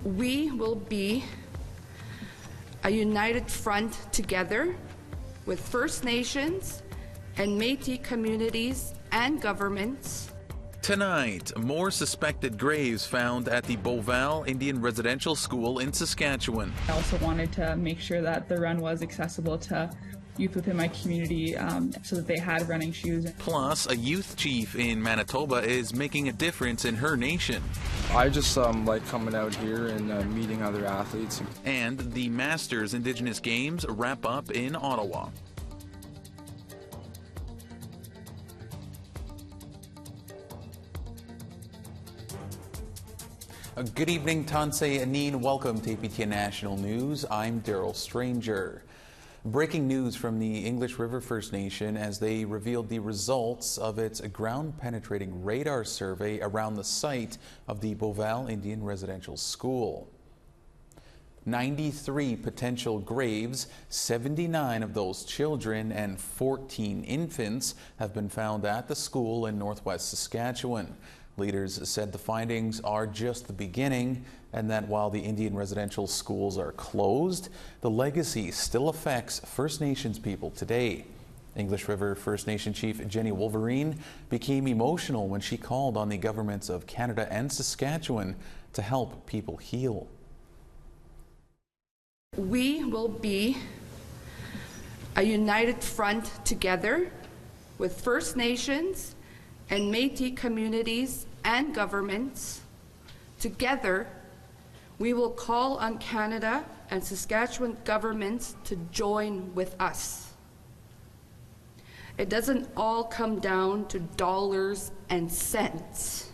We will be a united front together with First Nations and Métis communities and governments. Tonight, more suspected graves found at the Beauval Indian Residential School in Saskatchewan. I also wanted to make sure that the run was accessible to youth within my community so that they had running shoes. Plus, a youth chief in Manitoba is making a difference in her nation. I just like coming out here and meeting other athletes. And the Masters Indigenous Games wrap up in Ottawa. Good evening, Tansei Anin. Welcome to APTN National News. I'm Daryl Stranger. Breaking news from the English River First Nation as they revealed the results of its ground-penetrating radar survey around the site of the Beauval Indian Residential School. 93 potential graves, 79 of those children and 14 infants have been found at the school in northwest Saskatchewan. Leaders said the findings are just the beginning and that while the Indian residential schools are closed, the legacy still affects First Nations people today. English River First Nation Chief Jenny Wolverine became emotional when she called on the governments of Canada and Saskatchewan to help people heal. We will be a united front together with First Nations and Métis communities and governments. Together, we will call on Canada and Saskatchewan governments to join with us. It doesn't all come down to dollars and cents.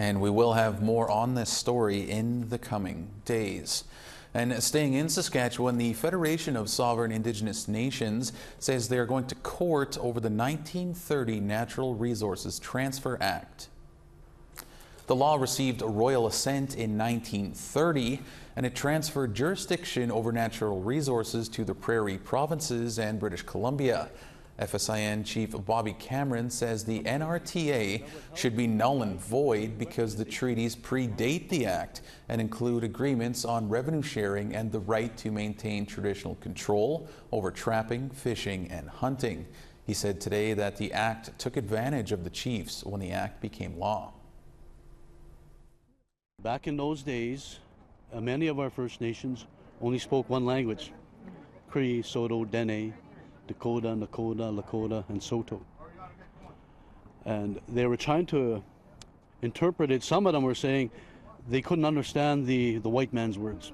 And we will have more on this story in the coming days. And staying in Saskatchewan, the Federation of Sovereign Indigenous Nations says they are going to court over the 1930 Natural Resources Transfer Act. The law received royal assent in 1930, and it transferred jurisdiction over natural resources to the Prairie Provinces and British Columbia. FSIN Chief Bobby Cameron says the NRTA should be null and void because the treaties predate the act and include agreements on revenue sharing and the right to maintain traditional control over trapping, fishing, and hunting. He said today that the act took advantage of the chiefs when the act became law. Back in those days, many of our First Nations only spoke one language, Cree, Saulteaux, Dene, Dakota, Nakota, Lakota, and Saulteaux. And they were trying to interpret it. Some of them were saying they couldn't understand the white man's words.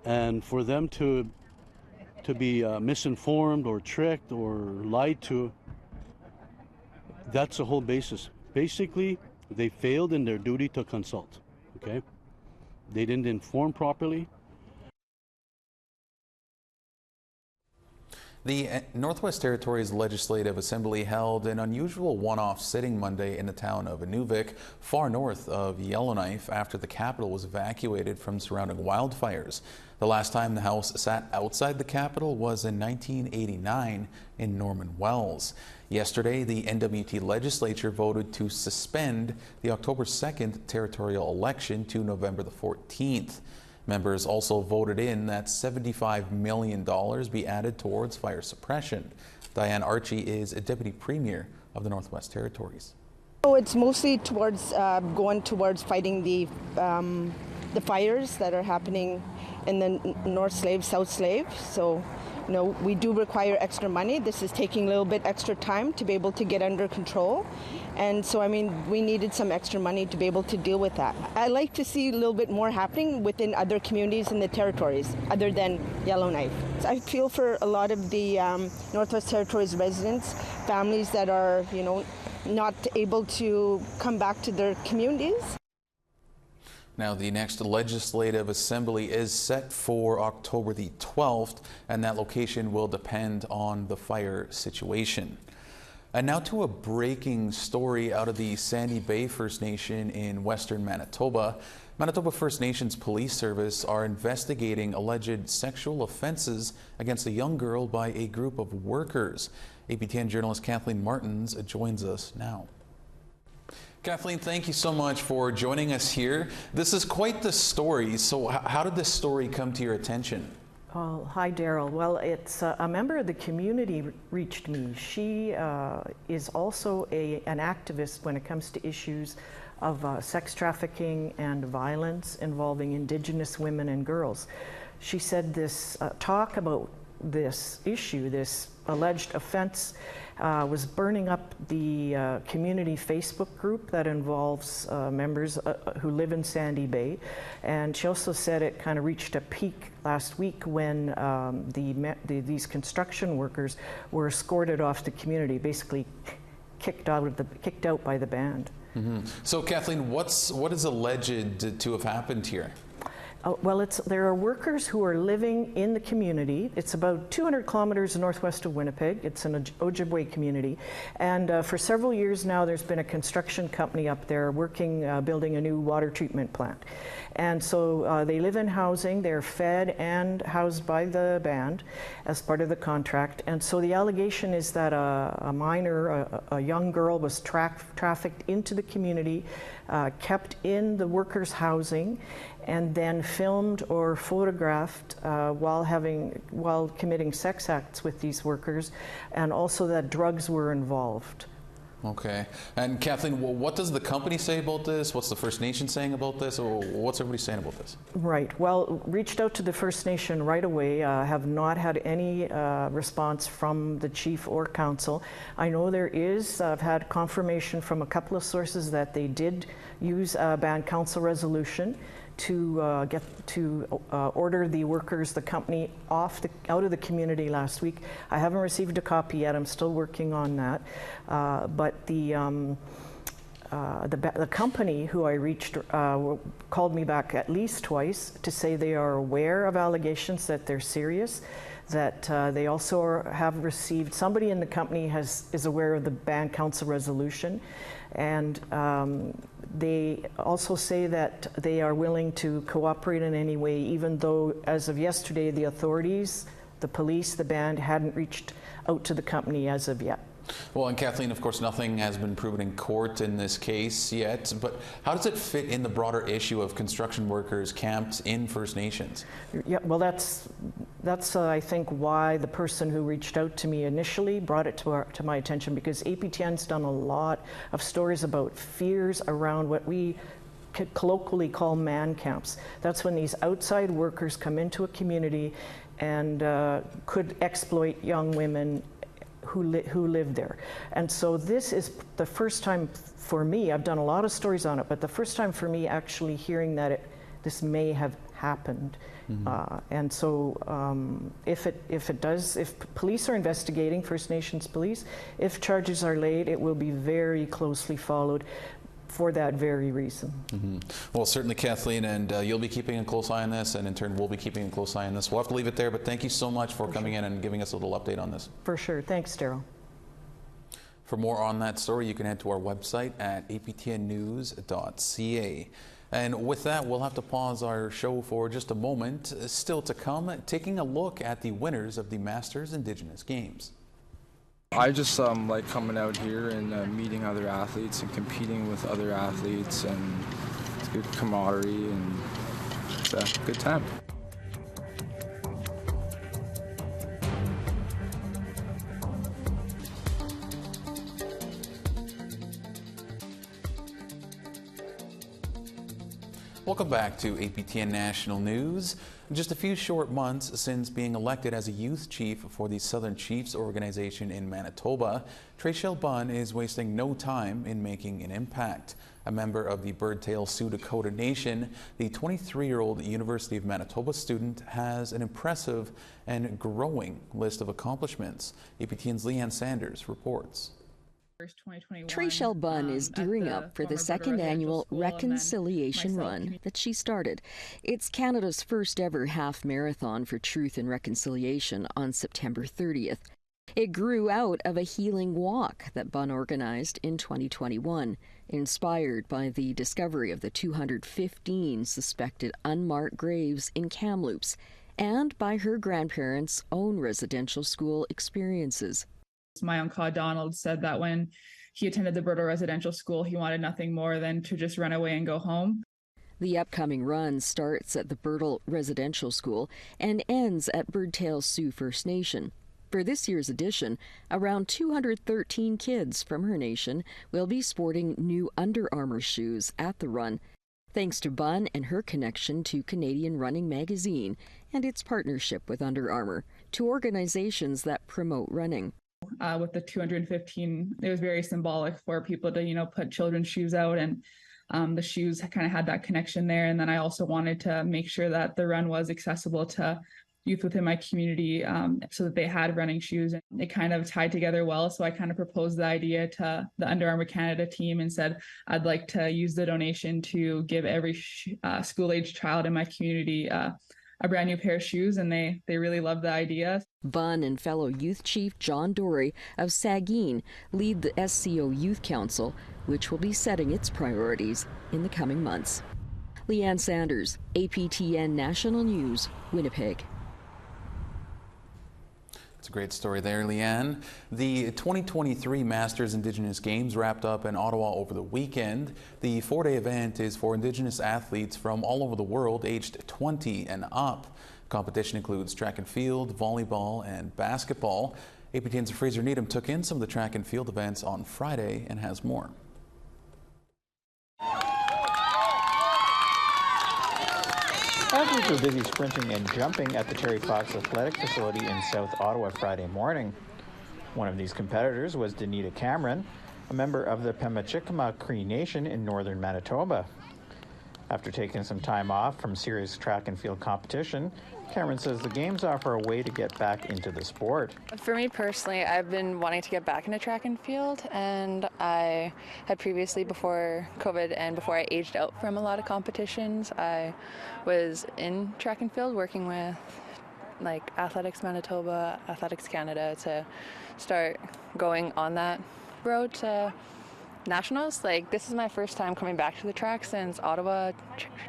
And for them to be misinformed or tricked or lied to, that's the whole basis. Basically, they failed in their duty to consult, okay? They didn't inform properly. The Northwest Territories Legislative Assembly held an unusual one-off sitting Monday in the town of Inuvik, far north of Yellowknife, after the capital was evacuated from surrounding wildfires. The last time the House sat outside the capital was in 1989 in Norman Wells. Yesterday, the NWT legislature voted to suspend the October 2nd territorial election to November the 14th. Members also voted in that $75 million be added towards fire suppression. Diane Archie is a deputy premier of the Northwest Territories. So it's mostly towards going towards fighting the fires that are happening in the North Slave, South Slave. So, you know, we do require extra money. This is taking a little bit extra time to be able to get under control. And so, I mean, we needed some extra money to be able to deal with that. I like to see a little bit more happening within other communities in the territories, other than Yellowknife. So I feel for a lot of the Northwest Territories residents, families that are, you know, not able to come back to their communities. Now, the next Legislative Assembly is set for October the 12th, and that location will depend on the fire situation. And now to a breaking story out of the Sandy Bay First Nation in western Manitoba. Manitoba First Nations Police Service are investigating alleged sexual offenses against a young girl by a group of workers. APTN journalist Kathleen Martins joins us now. Kathleen, thank you so much for joining us here. This is quite the story. So how did this story come to your attention? Oh, hi, Daryl. Well, it's a member of the community reached me. She is also an activist when it comes to issues of sex trafficking and violence involving Indigenous women and girls. She said this talk about this issue, this alleged offense, was burning up the community Facebook group that involves members who live in Sandy Bay. And she also said it kind of reached a peak last week when these construction workers were escorted off the community, basically kicked out by the band. Mm-hmm. So Kathleen, what is alleged to have happened here? Well, there are workers who are living in the community. It's about 200 kilometers northwest of Winnipeg. It's an Ojibwe community. And for several years now, there's been a construction company up there working, building a new water treatment plant. And so they live in housing. They're fed and housed by the band as part of the contract. And so the allegation is that a minor, a young girl, was trafficked into the community, kept in the workers' housing, and then filmed or photographed while committing sex acts with these workers, and also that drugs were involved. Okay. And Kathleen, what does the company say about this? What's the First Nation saying about this? Or what's everybody saying about this? Right. Well, reached out to the First Nation right away. Have not had any response from the chief or council. I know I've had confirmation from a couple of sources that they did use a band council resolution to order the workers, the company, out of the community last week. I haven't received a copy yet. I'm still working on that. But the company who I reached called me back at least twice to say they are aware of allegations, that they're serious, that they also have received, somebody in the company is aware of the band council resolution, and they also say that they are willing to cooperate in any way, even though as of yesterday the authorities, the police, the band hadn't reached out to the company as of yet. Well, and Kathleen, of course, nothing has been proven in court in this case yet, but how does it fit in the broader issue of construction workers camped in First Nations? Yeah, well, that's I think why the person who reached out to me initially brought it to my attention, because APTN's done a lot of stories about fears around what we colloquially call man camps. That's when these outside workers come into a community and could exploit young women who live there. And so this is the first time for me, I've done a lot of stories on it, but the first time for me actually hearing that this may have happened. Mm-hmm. And so if police are investigating, First Nations police, if charges are laid, it will be very closely followed for that very reason. Mm-hmm. Well, certainly, Kathleen, and you'll be keeping a close eye on this, and in turn, we'll be keeping a close eye on this. We'll have to leave it there, but thank you so much for coming in and giving us a little update on this. For sure. Thanks, Daryl. For more on that story, you can head to our website at aptnnews.ca. And with that, we'll have to pause our show for just a moment. Still to come, taking a look at the winners of the Masters Indigenous Games. I just like coming out here and meeting other athletes and competing with other athletes, and it's good camaraderie and it's a good time. Welcome back to APTN National News. Just a few short months since being elected as a youth chief for the Southern Chiefs organization in Manitoba, Trayshel Bunn is wasting no time in making an impact. A member of the Birdtail Sioux Dakota Nation, the 23-year-old University of Manitoba student has an impressive and growing list of accomplishments. APTN's Leanne Sanders reports. Trayshel Bunn is gearing up for the second annual Reconciliation Run that she started. It's Canada's first ever half marathon for truth and reconciliation on September 30th. It grew out of a healing walk that Bunn organized in 2021, inspired by the discovery of the 215 suspected unmarked graves in Kamloops and by her grandparents' own residential school experiences. My uncle Donald said that when he attended the Beauval Residential School, he wanted nothing more than to just run away and go home. The upcoming run starts at the Beauval Residential School and ends at Birdtail Sioux First Nation. For this year's edition, around 213 kids from her nation will be sporting new Under Armour shoes at the run, thanks to Bunn and her connection to Canadian Running Magazine and its partnership with Under Armour, two organizations that promote running. With the 215, it was very symbolic for people to, put children's shoes out, and the shoes kind of had that connection there. And then I also wanted to make sure that the run was accessible to youth within my community, so that they had running shoes, and it kind of tied together well. So I kind of proposed the idea to the Under Armour Canada team and said I'd like to use the donation to give every school-aged child in my community a brand new pair of shoes, and they really loved the idea. Bunn and fellow youth chief John Dory of Saugeen lead the SCO Youth Council, which will be setting its priorities in the coming months. Leanne Sanders, APTN National News, Winnipeg. It's a great story there, Leanne. The 2023 Masters Indigenous Games wrapped up in Ottawa over the weekend. The four-day event is for Indigenous athletes from all over the world aged 20 and up. Competition includes track and field, volleyball, and basketball. APTN's Fraser Needham took in some of the track and field events on Friday and has more. Athletes were busy sprinting and jumping at the Terry Fox Athletic Facility in South Ottawa Friday morning. One of these competitors was Danita Cameron, a member of the Pemachikama Cree Nation in northern Manitoba. After taking some time off from serious track and field competition, Cameron says the games offer a way to get back into the sport. For me personally, I've been wanting to get back into track and field, and I had previously, before COVID and before I aged out from a lot of competitions, I was in track and field working with like Athletics Manitoba, Athletics Canada to start going on that road to nationals. Like, this is my first time coming back to the track since Ottawa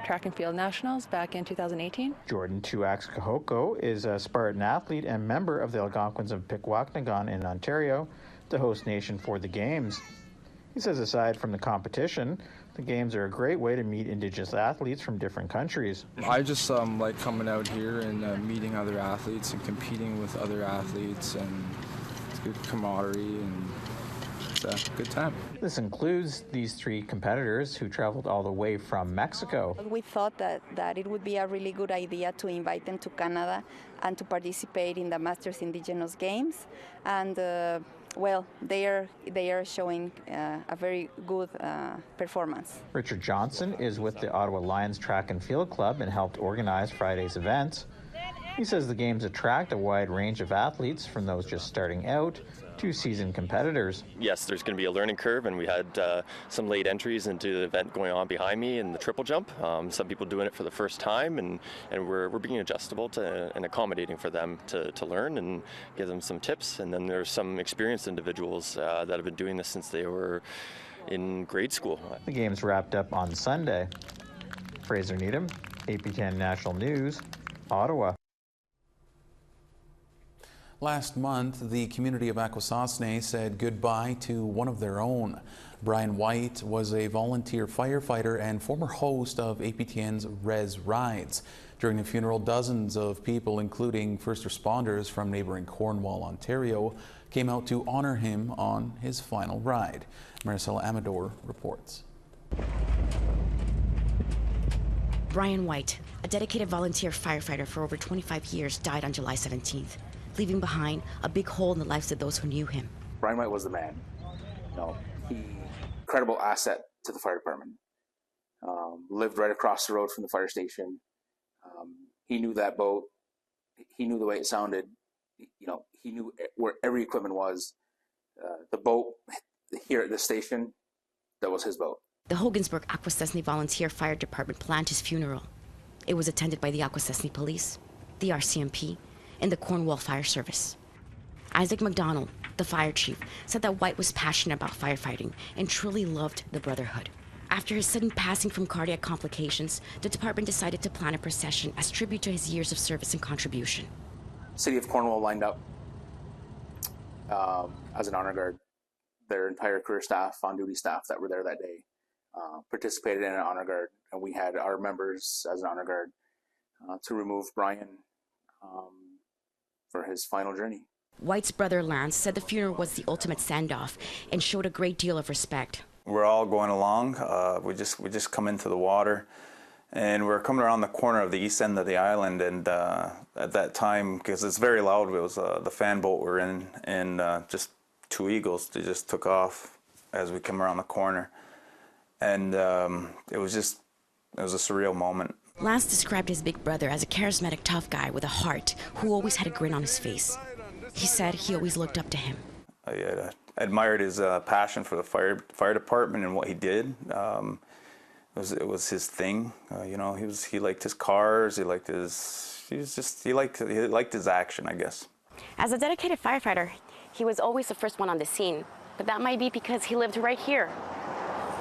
Track and Field Nationals back in 2018. Jordan Tuax Kahoko is a Spartan athlete and member of the Algonquins of Pikwakanagan in Ontario, the host nation for the Games. He says aside from the competition, the Games are a great way to meet Indigenous athletes from different countries. I just like coming out here and meeting other athletes and competing with other athletes, and it's good camaraderie and it's a good time. This includes these three competitors who traveled all the way from Mexico. We thought that it would be a really good idea to invite them to Canada and to participate in the Masters Indigenous Games. And well, they are showing a very good performance. Richard Johnson is with the Ottawa Lions Track and Field Club and helped organize Friday's events. He says the games attract a wide range of athletes, from those just starting out to seasoned competitors. Yes, there's going to be a learning curve, and we had some late entries into the event going on behind me in the triple jump. Some people doing it for the first time, and we're being adjustable to and accommodating for them to learn and give them some tips. And then there's some experienced individuals that have been doing this since they were in grade school. The games wrapped up on Sunday. Fraser Needham, APTN National News, Ottawa. Last month, the community of Akwesasne said goodbye to one of their own. Brian White was a volunteer firefighter and former host of APTN's Res Rides. During the funeral, dozens of people, including first responders from neighboring Cornwall, Ontario, came out to honor him on his final ride. Maricela Amador reports. Brian White, a dedicated volunteer firefighter for over 25 years, died on July 17th. Leaving behind a big hole in the lives of those who knew him. Brian White was the man. Incredible asset to the fire department. Lived right across the road from the fire station. He knew that boat. He knew the way it sounded. He knew where every equipment was. The boat here at the station, that was his boat. The Hogansburg Akwesasne Volunteer Fire Department planned his funeral. It was attended by the Akwesasne Police, the RCMP, and the Cornwall Fire Service. Isaac McDonald, the fire chief, said that White was passionate about firefighting and truly loved the brotherhood. After his sudden passing from cardiac complications, the department decided to plan a procession as tribute to his years of service and contribution. City of Cornwall lined up as an honor guard. Their entire career staff, on-duty staff that were there that day, participated in an honor guard, and we had our members as an honor guard to remove Brian for his final journey. White's brother Lance said the funeral was the ultimate send-off and showed a great deal of respect. We're all going along. We just come into the water, and we're coming around the corner of the east end of the island. And at that time, because it's very loud, it was the fan boat we're in, and just two eagles. They just took off as we come around the corner, and it was a surreal moment. Lance described his big brother as a charismatic, tough guy with a heart who always had a grin on his face. He said he always looked up to him. I admired his passion for the fire department and what he did. It was his thing. He liked his cars. He liked his action, I guess. As a dedicated firefighter, he was always the first one on the scene. But that might be because he lived right here,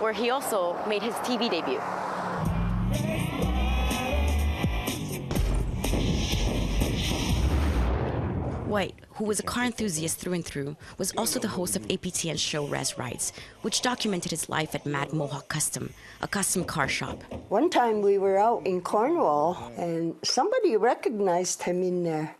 where he also made his TV debut. White, who was a car enthusiast through and through, was also the host of APTN's show Res Rides, which documented his life at Mad Mohawk Custom, a custom car shop. One time we were out in Cornwall, and somebody recognized him in there.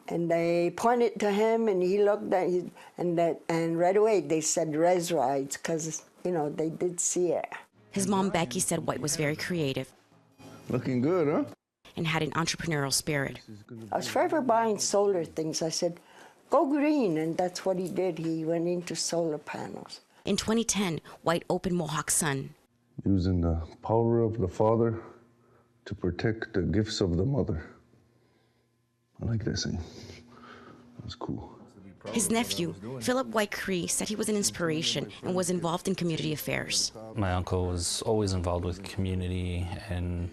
And they pointed to him, and he looked at it, and right away they said Res Rides, because, they did see it. His mom, Becky, said White was very creative. Looking good, huh? And had an entrepreneurial spirit. I was forever buying solar things. I said, go green, and that's what he did. He went into solar panels. In 2010, White opened Mohawk Sun. Using the power of the father to protect the gifts of the mother. I like that saying. That's cool. His nephew, Philip White Cree, said he was an inspiration and was involved in community affairs. My uncle was always involved with community and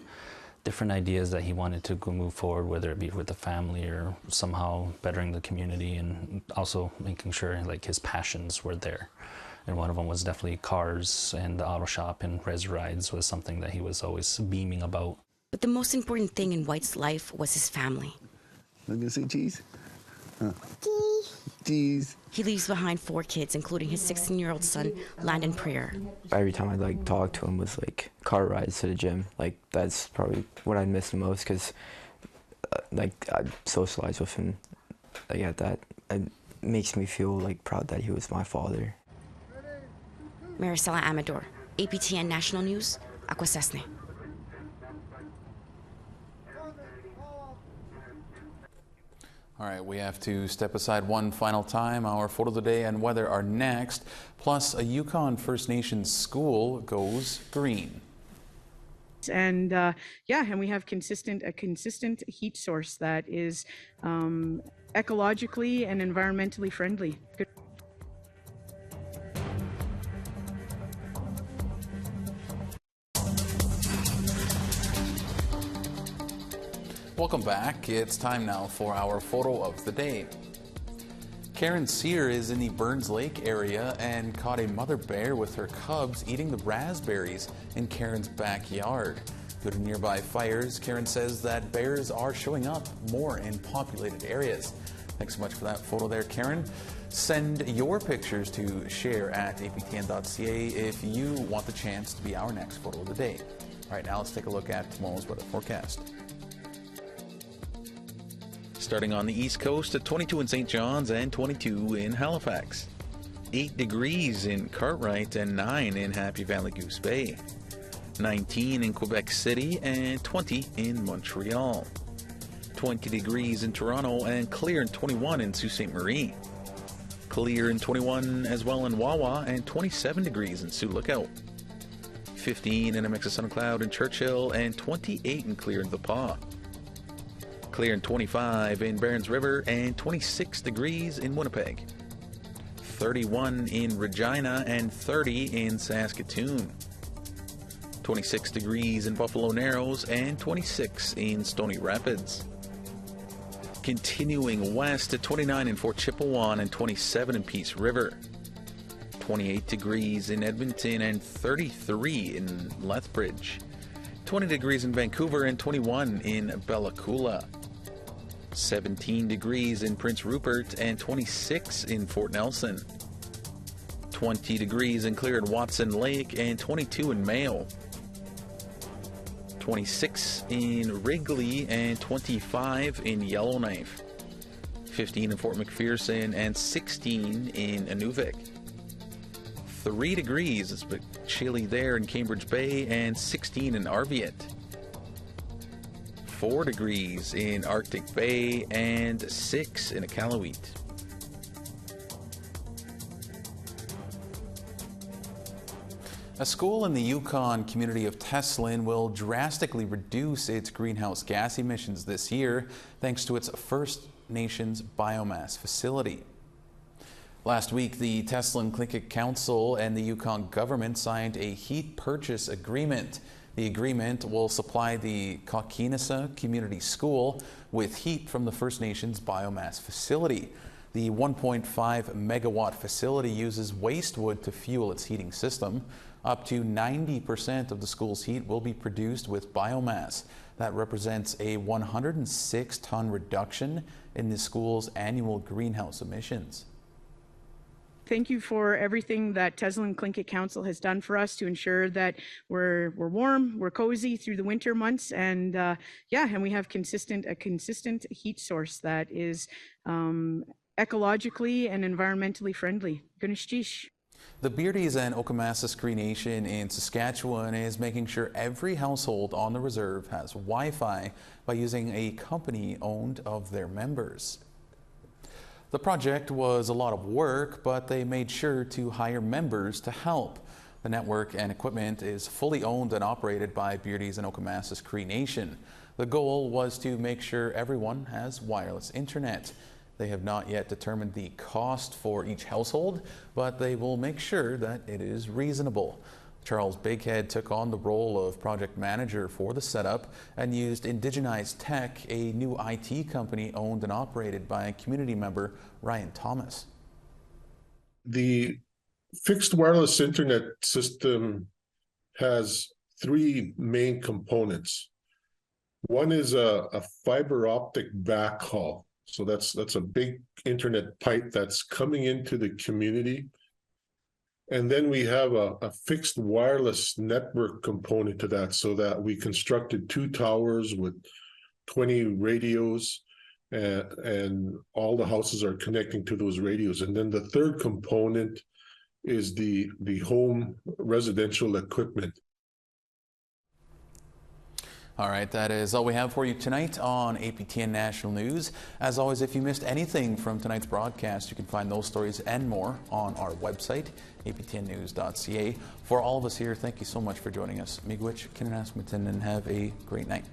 different ideas that he wanted to go move forward, whether it be with the family or somehow bettering the community, and also making sure his passions were there. And one of them was definitely cars, and the auto shop and Res Rides was something that he was always beaming about. But the most important thing in White's life was his family. I'm gonna say cheese. Cheese. He leaves behind 4 kids, including his 16-year-old son, Landon Prier. Every time I talk to him was car rides to the gym. That's probably what I miss the most, because I socialize with him. At that, it makes me feel proud that he was my father. Maricela Amador, APTN National News, Akwesasne. All right, we have to step aside one final time. Our photo of the day and weather are next. Plus, a Yukon First Nations school goes green. And and we have a consistent heat source that is ecologically and environmentally friendly. Good. Welcome back. It's time now for our photo of the day. Karen Sear is in the Burns Lake area and caught a mother bear with her cubs eating the raspberries in Karen's backyard. Due to nearby fires, Karen says that bears are showing up more in populated areas. Thanks so much for that photo there, Karen. Send your pictures to share at aptn.ca if you want the chance to be our next photo of the day. All right, now let's take a look at tomorrow's weather forecast. Starting on the east coast at 22 in St. John's and 22 in Halifax. 8 degrees in Cartwright and 9 in Happy Valley Goose Bay. 19 in Quebec City and 20 in Montreal. 20 degrees in Toronto and clear in 21 in Sault Ste. Marie. Clear in 21 as well in Wawa and 27 degrees in Sioux Lookout. 15 in a mix of sun and cloud in Churchill and 28 in Clear in the Paw. Clear in 25 in Barons River and 26 degrees in Winnipeg. 31 in Regina and 30 in Saskatoon. 26 degrees in Buffalo Narrows and 26 in Stony Rapids. Continuing west to 29 in Fort Chippewa and 27 in Peace River. 28 degrees in Edmonton and 33 in Lethbridge. 20 degrees in Vancouver and 21 in Bella Coola. 17 degrees in Prince Rupert and 26 in Fort Nelson. 20 degrees in Clear and Watson Lake and 22 in Mayo. 26 in Wrigley and 25 in Yellowknife. 15 in Fort McPherson and 16 in Inuvik. 3 degrees, it's a bit chilly there in Cambridge Bay, and 16 in Arviat. 4 degrees in Arctic Bay and 6 in Iqaluit. A school in the Yukon community of Teslin will drastically reduce its greenhouse gas emissions this year thanks to its First Nations biomass facility. Last week, the Teslin Tlingit Council and the Yukon government signed a heat purchase agreement. The agreement will supply the Kakinasa Community School with heat from the First Nations biomass facility. The 1.5 megawatt facility uses waste wood to fuel its heating system. Up to 90% of the school's heat will be produced with biomass. That represents a 106-ton reduction in the school's annual greenhouse emissions. Thank you for everything that Teslin Tlingit Council has done for us to ensure that we're warm, we're cozy through the winter months, and and we have a consistent heat source that is ecologically and environmentally friendly. Gunishtish. The Beardies and Okamasaskee Cree Nation in Saskatchewan is making sure every household on the reserve has Wi-Fi by using a company owned of their members. The project was a lot of work, but they made sure to hire members to help. The network and equipment is fully owned and operated by Beardies and Okamasaskee Cree Nation. The goal was to make sure everyone has wireless internet. They have not yet determined the cost for each household, but they will make sure that it is reasonable. Charles Bighead took on the role of project manager for the setup and used Indigenous Tech, a new IT company owned and operated by community member Ryan Thomas. The fixed wireless internet system has 3 main components. One is a fiber optic backhaul. So that's a big internet pipe that's coming into the community. And then we have a fixed wireless network component to that, so that we constructed 2 towers with 20 radios, and all the houses are connecting to those radios. And then the third component is the home residential equipment. All right, that is all we have for you tonight on APTN National News. As always, if you missed anything from tonight's broadcast, you can find those stories and more on our website, aptnnews.ca. For all of us here, thank you so much for joining us. Miigwech, Kinanasmatan, and have a great night.